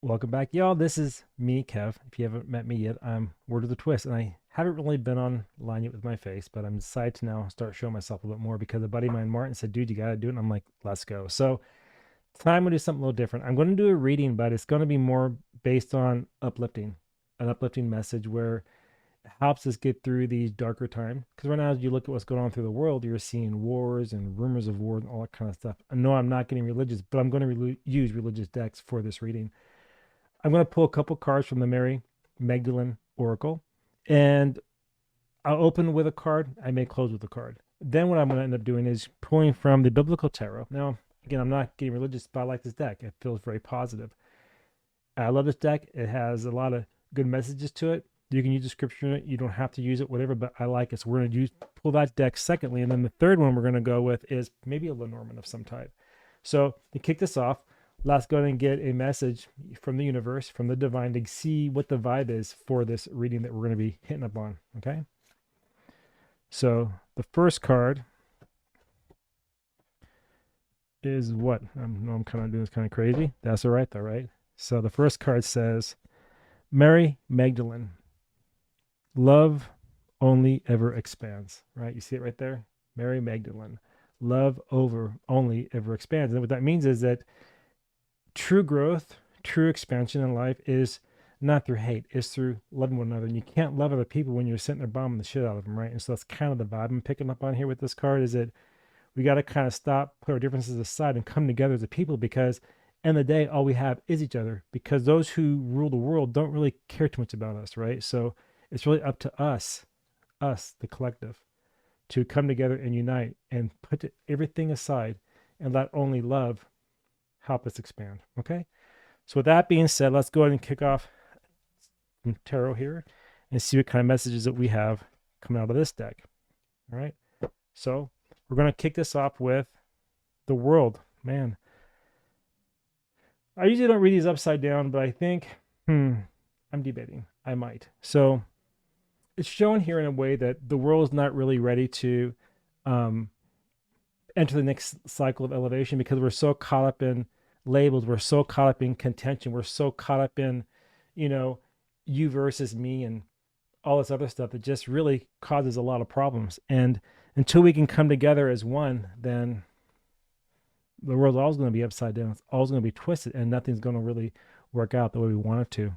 Welcome back, y'all. This is me, Kev. If you haven't met me yet, I'm Word of the Twist, and I haven't really been online yet with my face, but I'm decided to now start showing myself a bit more because a buddy of mine, Martin, said, "Dude, you gotta do it." And I'm like, "Let's go." So tonight I'm gonna do something a little different. I'm gonna do a reading, but it's gonna be more based on an uplifting message where it helps us get through these darker times. Because right now, as you look at what's going on through the world, you're seeing wars and rumors of war and all that kind of stuff. I know I'm not getting religious, but I'm going to use religious decks for this reading. I'm going to pull a couple cards from the Mary Magdalene Oracle, and I'll open with a card. I may close with a card. Then what I'm going to end up doing is pulling from the Biblical Tarot. Now, again, I'm not getting religious, but I like this deck. It feels very positive. I love this deck. It has a lot of good messages to it. You can use the scripture in it. You don't have to use it, whatever, but I like it. So we're going to pull that deck secondly. And then the third one we're going to go with is maybe a Lenormand of some type. So to kick this off, let's go ahead and get a message from the universe, from the divine, to see what the vibe is for this reading that we're going to be hitting up on. Okay. So the first card is what? I'm kind of doing this kind of crazy. That's all right, though, right? So the first card says, Mary Magdalene, love only ever expands, right? You see it right there? Mary Magdalene, love over only ever expands. And what that means is that true growth, true expansion in life is not through hate, it's through loving one another. And you can't love other people when you're sitting there bombing the shit out of them, right? And so that's kind of the vibe I'm picking up on here with this card, is that we got to kind of stop, put our differences aside, and come together as a people, because in the day, all we have is each other, because those who rule the world don't really care too much about us, right? So it's really up to us, the collective, to come together and unite and put everything aside and let only love help us expand. Okay. So with that being said, let's go ahead and kick off some tarot here and see what kind of messages that we have coming out of this deck. All right. So we're going to kick this off with the world. Man, I usually don't read these upside down, but I think, I'm debating. I might. So it's shown here in a way that the world is not really ready to um, enter the next cycle of elevation, because we're so caught up in labels, we're so caught up in contention, we're so caught up in, you know, you versus me and all this other stuff that just really causes a lot of problems. And until we can come together as one, then the world's always going to be upside down. It's always going to be twisted, and nothing's going to really work out the way we want it to.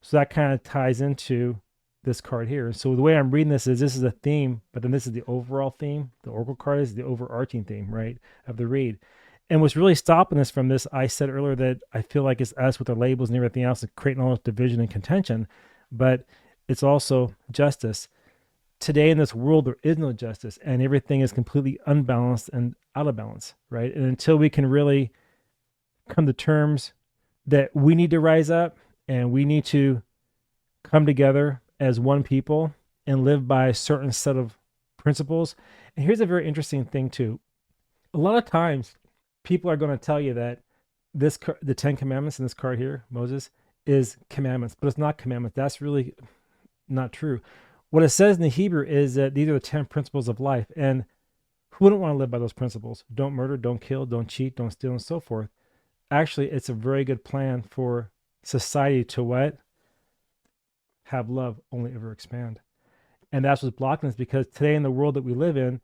So that kind of ties into this card here. So the way I'm reading this is a theme, but then this is the overall theme. The Oracle card is the overarching theme, right, of the read. And what's really stopping us from this, I said earlier that I feel like it's us with our labels and everything else, and creating all this division and contention, but it's also justice. Today in this world, there is no justice, and everything is completely unbalanced and out of balance, right? And until we can really come to terms that we need to rise up and we need to come together as one people and live by a certain set of principles. And here's a very interesting thing too. A lot of times people are going to tell you that the 10 commandments in this card here, Moses, is commandments, but it's not commandments. That's really not true. What it says in the Hebrew is that these are the 10 principles of life. And who wouldn't want to live by those principles? Don't murder, don't kill, don't cheat, don't steal, and so forth. Actually, it's a very good plan for society to what? Have love only ever expand. And that's what's blocking us, because today in the world that we live in,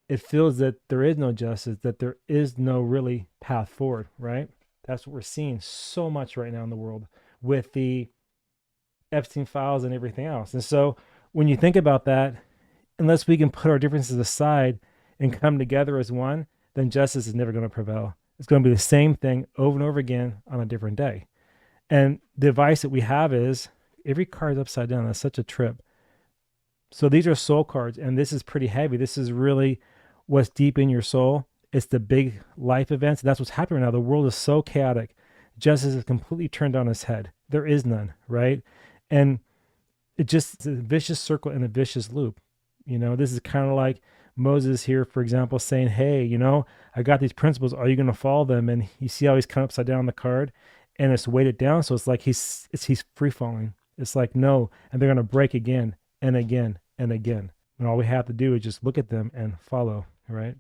it feels that there is no justice, that there is no really path forward, right? That's what we're seeing so much right now in the world with the Epstein files and everything else. And so when you think about that, unless we can put our differences aside and come together as one, then justice is never going to prevail. It's going to be the same thing over and over again on a different day. And the advice that we have is every card is upside down. That's such a trip. So these are soul cards, and this is pretty heavy. This is really what's deep in your soul. It's the big life events. That's what's happening now. The world is so chaotic. Justice is completely turned on its head. There is none, right? And it's a vicious circle and a vicious loop. You know, this is kind of like Moses here, for example, saying, hey, I got these principles. Are you going to follow them? And you see how he's kind of upside down on the card, and it's weighted down. So it's like he's free falling. It's like, no. And they're going to break again and again and again. And all we have to do is just look at them and follow, right?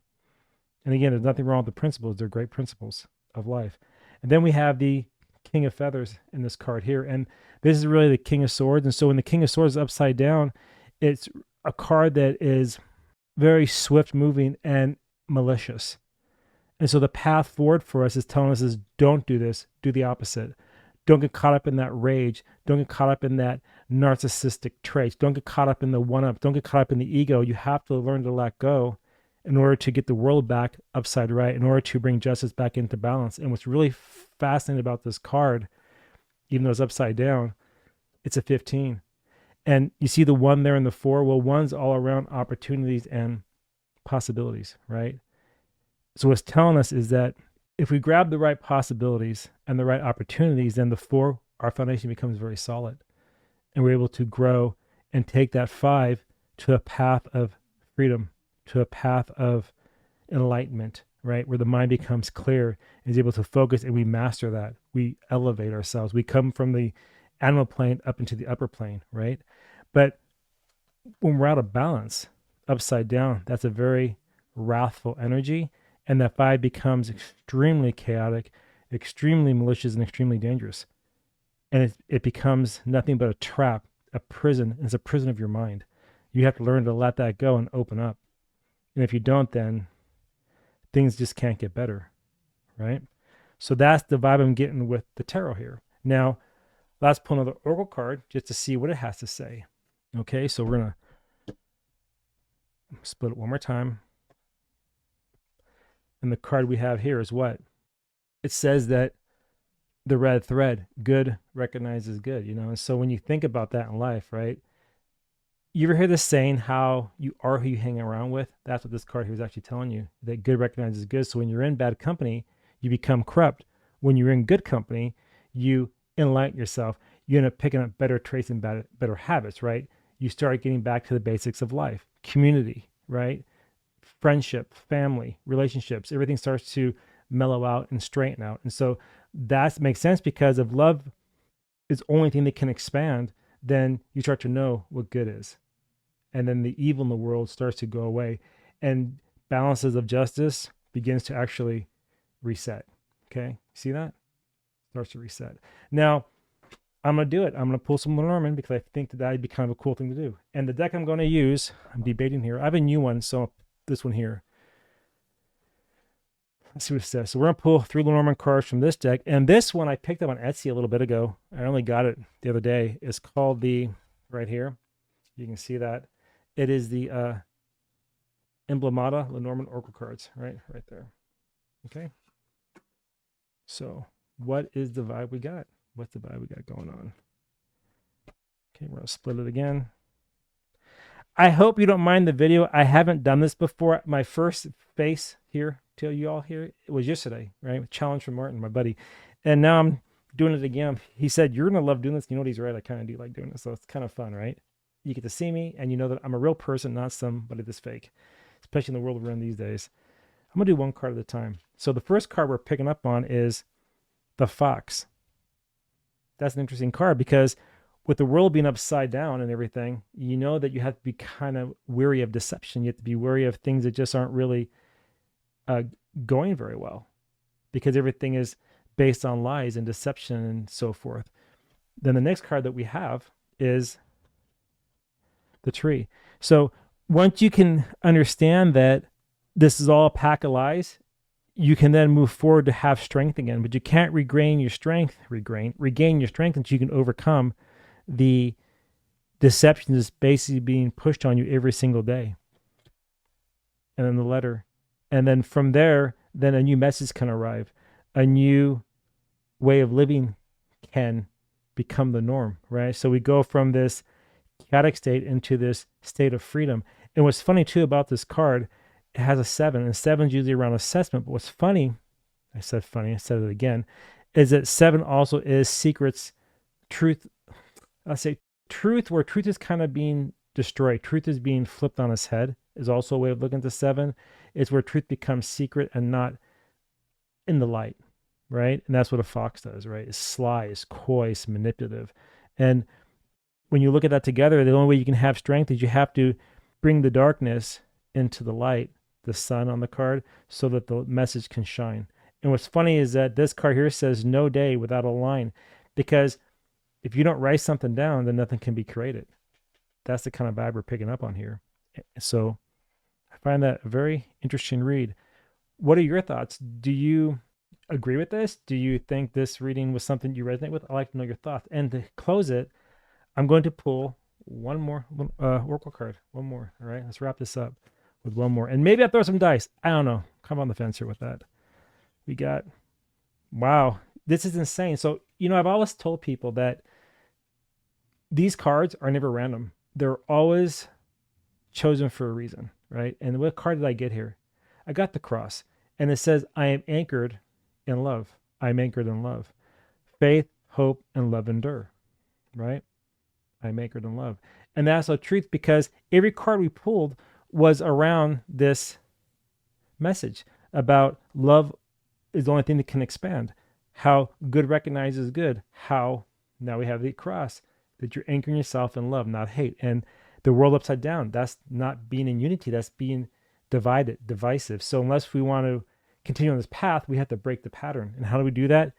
And again, there's nothing wrong with the principles. They're great principles of life. And then we have the King of Feathers in this card here. And this is really the King of Swords. And so when the King of Swords is upside down, it's a card that is very swift moving and malicious. And so the path forward for us is telling us is don't do this, do the opposite. Don't get caught up in that rage. Don't get caught up in that narcissistic traits. Don't get caught up in the one-up. Don't get caught up in the ego. You have to learn to let go in order to get the world back upside right, in order to bring justice back into balance. And what's really fascinating about this card, even though it's upside down, it's a 15. And you see the 1 there and the 4. Well, 1's all around opportunities and possibilities, right? So what's telling us is that if we grab the right possibilities and the right opportunities, then the 4, our foundation becomes very solid. And we're able to grow and take that 5 to a path of freedom, to a path of enlightenment, right? Where the mind becomes clear and is able to focus, and we master that. We elevate ourselves. We come from the animal plane up into the upper plane, right? But when we're out of balance, upside down, that's a very wrathful energy. And that 5 becomes extremely chaotic, extremely malicious, and extremely dangerous. And it becomes nothing but a trap, a prison. It's a prison of your mind. You have to learn to let that go and open up. And if you don't, then things just can't get better, right? So that's the vibe I'm getting with the tarot here. Now, let's pull another oracle card just to see what it has to say. Okay, so we're going to split it one more time. And the card we have here is what? It says that the red thread, good recognizes good, you know? And so when you think about that in life, right? You ever hear this saying, how you are who you hang around with? That's what this card here is actually telling you, that good recognizes good. So when you're in bad company, you become corrupt. When you're in good company, you enlighten yourself. You end up picking up better traits and better habits, right? You start getting back to the basics of life, community, right? Friendship, family, relationships, everything starts to mellow out and straighten out. And so that makes sense, because if love is the only thing that can expand, then you start to know what good is. And then the evil in the world starts to go away, and balances of justice begins to actually reset. Okay, see that? Starts to reset. Now, I'm going to do it. I'm going to pull some Lenormand, because I think that would be kind of a cool thing to do. And the deck I'm going to use, I'm debating here. I have a new one, so this one here. Let's see what it says. So we're going to pull 3 Lenormand cards from this deck. And this one I picked up on Etsy a little bit ago. I only got it the other day. It's called the, right here, you can see that. It is the Emblemata Lenormand Oracle cards, right there. Okay. So what is the vibe we got? What's the vibe we got going on? Okay, we're going to split it again. I hope you don't mind the video. I haven't done this before. My first face here, tell you all here, it was yesterday, right? Challenge from Martin, my buddy. And now I'm doing it again. He said, you're going to love doing this. You know what? He's right. I kind of do like doing this. So it's kind of fun, right? You get to see me, and you know that I'm a real person, not somebody that's fake, especially in the world we're in these days. I'm going to do one card at a time. So the first card we're picking up on is the Fox. That's an interesting card, because with the world being upside down and everything, you know that you have to be kind of wary of deception. You have to be wary of things that just aren't really going very well, because everything is based on lies and deception and so forth. Then the next card that we have is the Tree. So once you can understand that this is all a pack of lies, you can then move forward to have strength again. But you can't regain your strength until you can overcome the deception that's basically being pushed on you every single day. And then the letter. And then from there, then a new message can arrive. A new way of living can become the norm, right? So we go from this chaotic state into this state of freedom. And what's funny too about this card, it has a 7, and 7 is usually around assessment. But what's funny, I said it again, is that 7 also is secrets, truth. I'll say truth, where truth is kind of being destroyed. Truth is being flipped on its head, is also a way of looking at the 7. It's where truth becomes secret and not in the light, right? And that's what a fox does, right? It's sly, it's coy, it's manipulative. And when you look at that together, the only way you can have strength is you have to bring the darkness into the light, the sun on the card, so that the message can shine. And what's funny is that this card here says no day without a line, because if you don't write something down, then nothing can be created. That's the kind of vibe we're picking up on here. So I find that a very interesting read. What are your thoughts? Do you agree with this? Do you think this reading was something you resonate with? I'd like to know your thoughts. And to close it, I'm going to pull one more Oracle card. One more. All right. Let's wrap this up with one more. And maybe I'll throw some dice. I don't know. Come on the fence here with that. We got, wow, this is insane. So, I've always told people that these cards are never random. They're always chosen for a reason, right? And what card did I get here? I got the cross. And it says, I am anchored in love. I'm anchored in love. Faith, hope, and love endure, right? I'm anchored in love. And that's the truth, because every card we pulled was around this message about love is the only thing that can expand. How good recognizes good. How now we have the cross, that you're anchoring yourself in love, not hate. And the world upside down, that's not being in unity. That's being divided, divisive. So unless we want to continue on this path, we have to break the pattern. And how do we do that?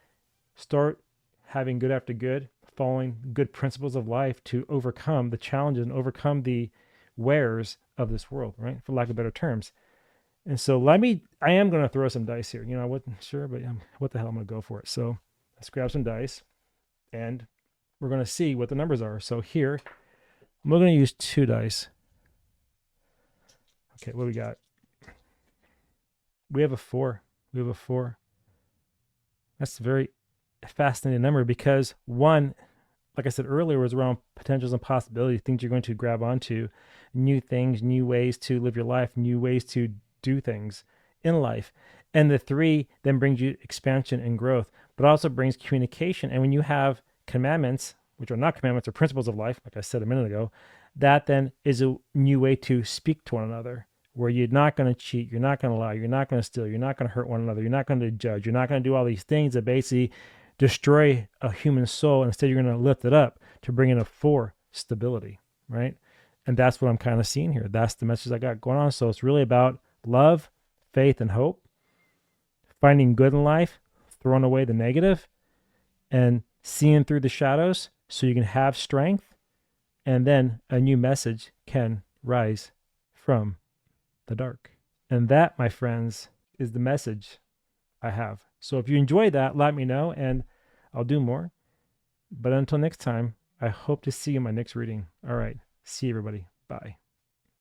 Start having good after good, following good principles of life to overcome the challenges and overcome the wares of this world, right? For lack of better terms. And so I am going to throw some dice here. I wasn't sure, but what the hell, I'm going to go for it. So let's grab some dice and we're going to see what the numbers are. So here, I'm going to use 2 dice. Okay, what do we got? We have a 4. We have a 4. That's a very fascinating number, because 1, like I said earlier, was around potentials and possibilities, things you're going to grab onto, new things, new ways to live your life, new ways to do things in life. And the 3 then brings you expansion and growth, but also brings communication. And when you have commandments, which are not commandments, or principles of life, like I said a minute ago, that then is a new way to speak to one another, where you're not going to cheat, you're not going to lie, you're not going to steal, you're not going to hurt one another, you're not going to judge, you're not going to do all these things that basically destroy a human soul. Instead, you're going to lift it up to bring in a 4 stability, right? And that's what I'm kind of seeing here. That's the message I got going on. So it's really about love, faith, and hope, finding good in life, throwing away the negative, and seeing through the shadows so you can have strength, and then a new message can rise from the dark. And that, my friends, is the message I have. So if you enjoy that, let me know and I'll do more. But until next time, I hope to see you in my next reading. All right. See you, everybody. Bye.